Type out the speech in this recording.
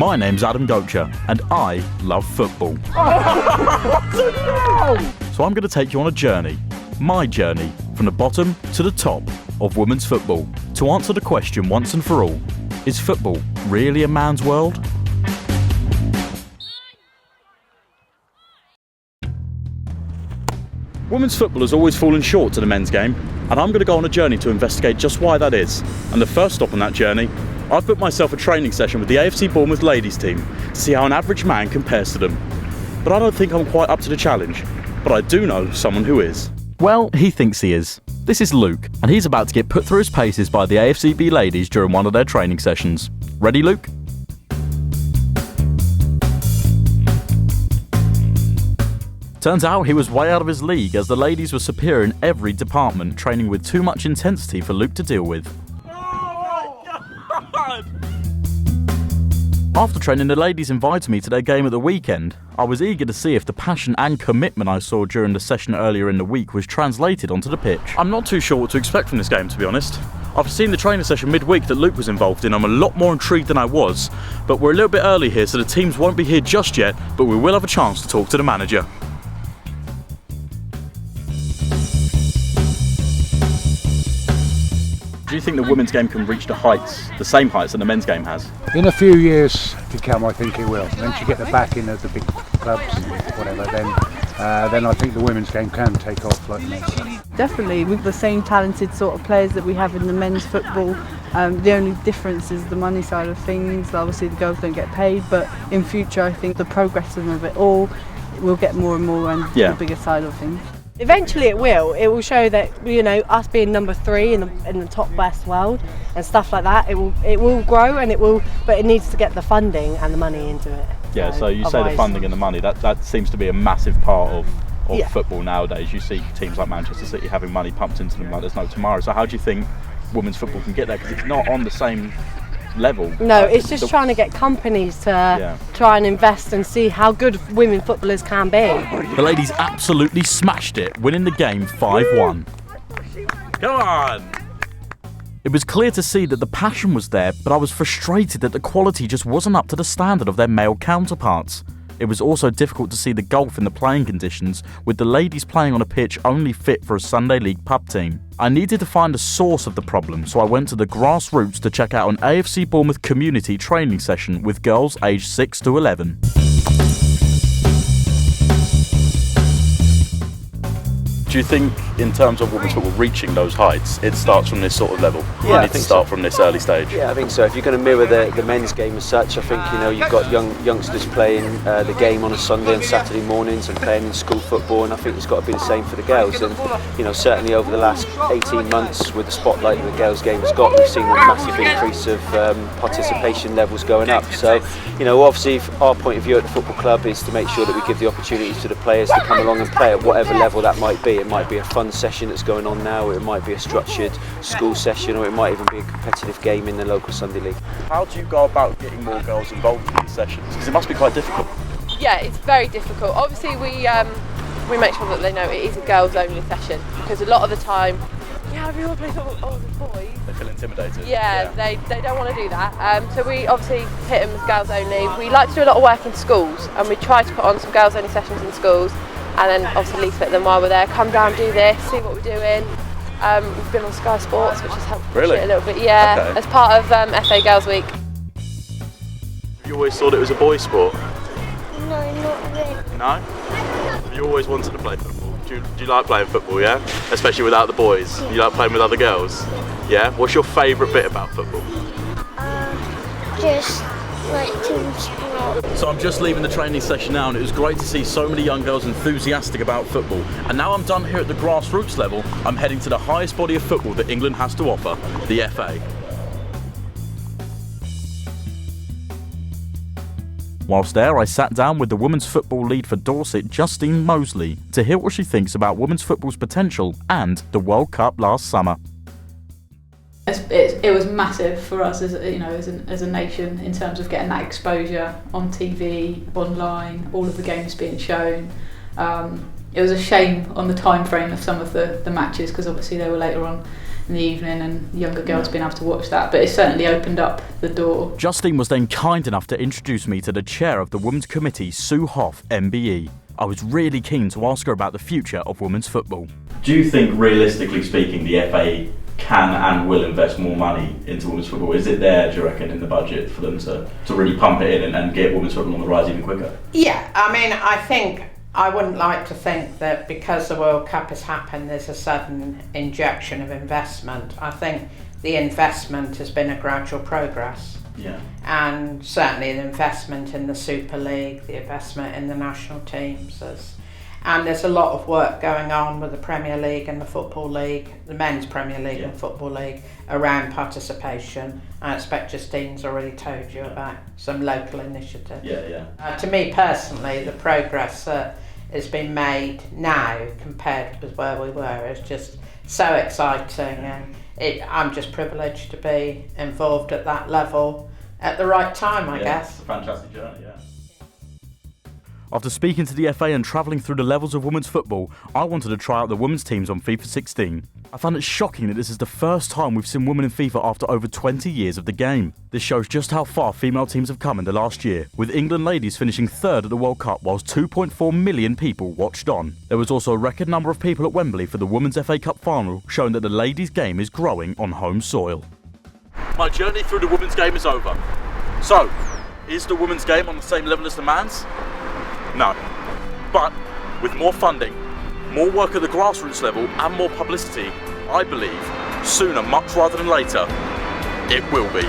My name's Adam Gocher, and I love football. So I'm going to take you on a journey, my journey, from the bottom to the top of women's football, to answer the question once and for all, is football really a man's world? Women's football has always fallen short to the men's game, and I'm going to go on a journey to investigate just why that is. And the first stop on that journey, I've booked myself a training session with the AFC Bournemouth ladies team to see how an average man compares to them. But I don't think I'm quite up to the challenge, but I do know someone who is. Well, he thinks he is. This is Luke, and he's about to get put through his paces by the AFCB ladies during one of their training sessions. Ready, Luke? Turns out he was way out of his league, as the ladies were superior in every department, training with too much intensity for Luke to deal with. Oh my God! After training, the ladies invited me to their game at the weekend. I was eager to see if the passion and commitment I saw during the session earlier in the week was translated onto the pitch. I'm not too sure what to expect from this game, to be honest. After seeing the training session midweek that Luke was involved in, I'm a lot more intrigued than I was. But we're a little bit early here, so the teams won't be here just yet, but we will have a chance to talk to the manager. Do you think the women's game can reach the same heights that the men's game has? In a few years to come, I think it will. Once you get the backing of the big clubs and whatever, then I think the women's game can take off like the men's game. Definitely, with the same talented sort of players that we have in the men's football. The only difference is the money side of things. Obviously the girls don't get paid, but in future I think the progression of it all will get more and more and the bigger side of things. Eventually it will show that, you know, us being number 3 in the top West world and stuff like that, it will grow, and but it needs to get the funding and the money into it. Yeah, so you say the funding and the money, that seems to be a massive part of football nowadays. You see teams like Manchester City having money pumped into them like there's no tomorrow. So how do you think women's football can get there? Because it's not on the same level. No, it's just trying to get companies to try and invest and see how good women footballers can be. The ladies absolutely smashed it, winning the game 5-1. Come on! It was clear to see that the passion was there, but I was frustrated that the quality just wasn't up to the standard of their male counterparts. It was also difficult to see the gulf in the playing conditions, with the ladies playing on a pitch only fit for a Sunday League pub team. I needed to find the source of the problem, so I went to the grassroots to check out an AFC Bournemouth community training session with girls aged 6 to 11. Do you think, in terms of women's football reaching those heights, it starts from this sort of level? Yeah, you need to start from this early stage. Yeah, I think so. If you're going to mirror the men's game as such, I think you've got youngsters playing the game on a Sunday and Saturday mornings and playing in school football, and I think it's got to be the same for the girls. And certainly over the last 18 months, with the spotlight that the girls' game has got, we've seen a massive increase of participation levels going up. So, obviously, our point of view at the football club is to make sure that we give the opportunities to the players to come along and play at whatever level that might be. It might be a fun session that's going on now, or it might be a structured school session, or it might even be a competitive game in the local Sunday League. How do you go about getting more girls involved in these sessions? Because it must be quite difficult. Yeah, it's very difficult. Obviously we make sure that they know it is a girls only session, because a lot of the time, we all play football, oh, the boys. They feel intimidated. Yeah. They don't want to do that. So we obviously hit them as girls only. We like to do a lot of work in schools, and we try to put on some girls only sessions in schools. And then obviously leaflet them while we're there, come down, do this, see what we're doing. We've been on Sky Sports, which has helped push it a little bit, as part of FA Girls Week. You always thought it was a boys' sport? No, not really. No? You always wanted to play football? Do you like playing football, yeah? Especially without the boys? You like playing with other girls? Yeah? What's your favourite bit about football? Just like team sport. So I'm just leaving the training session now, and it was great to see so many young girls enthusiastic about football. And now I'm done here at the grassroots level, I'm heading to the highest body of football that England has to offer, the FA. Whilst there, I sat down with the women's football lead for Dorset, Justine Mosley, to hear what she thinks about women's football's potential and the World Cup last summer. It was massive for us as a nation, in terms of getting that exposure on TV, online, all of the games being shown. It was a shame on the time frame of some of the matches, because obviously they were later on in the evening and younger girls being able to watch that, but it certainly opened up the door. Justine was then kind enough to introduce me to the chair of the Women's Committee, Sue Hoff, MBE. I was really keen to ask her about the future of women's football. Do you think, realistically speaking, the FA can and will invest more money into women's football? Is it there, do you reckon, in the budget for them to really pump it in and get women's football on the rise even quicker? Yeah, I mean, I think I wouldn't like to think that because the World Cup has happened there's a sudden injection of investment. I think the investment has been a gradual progress. Yeah. And certainly the investment in the Super League, the investment in the national teams, and there's a lot of work going on with the Premier League and the Football League, the Men's Premier League and Football League, around participation. I expect Justine's already told you about some local initiatives. To me personally, the progress that has been made now compared with where we were is just so exciting, and I'm just privileged to be involved at that level at the right time, I guess. It's a fantastic journey, yeah. After speaking to the FA and travelling through the levels of women's football, I wanted to try out the women's teams on FIFA 16. I found it shocking that this is the first time we've seen women in FIFA after over 20 years of the game. This shows just how far female teams have come in the last year, with England ladies finishing third at the World Cup whilst 2.4 million people watched on. There was also a record number of people at Wembley for the Women's FA Cup final, showing that the ladies' game is growing on home soil. My journey through the women's game is over. So, is the women's game on the same level as the man's? No. But with more funding, more work at the grassroots level and more publicity, I believe, sooner much rather than later, it will be.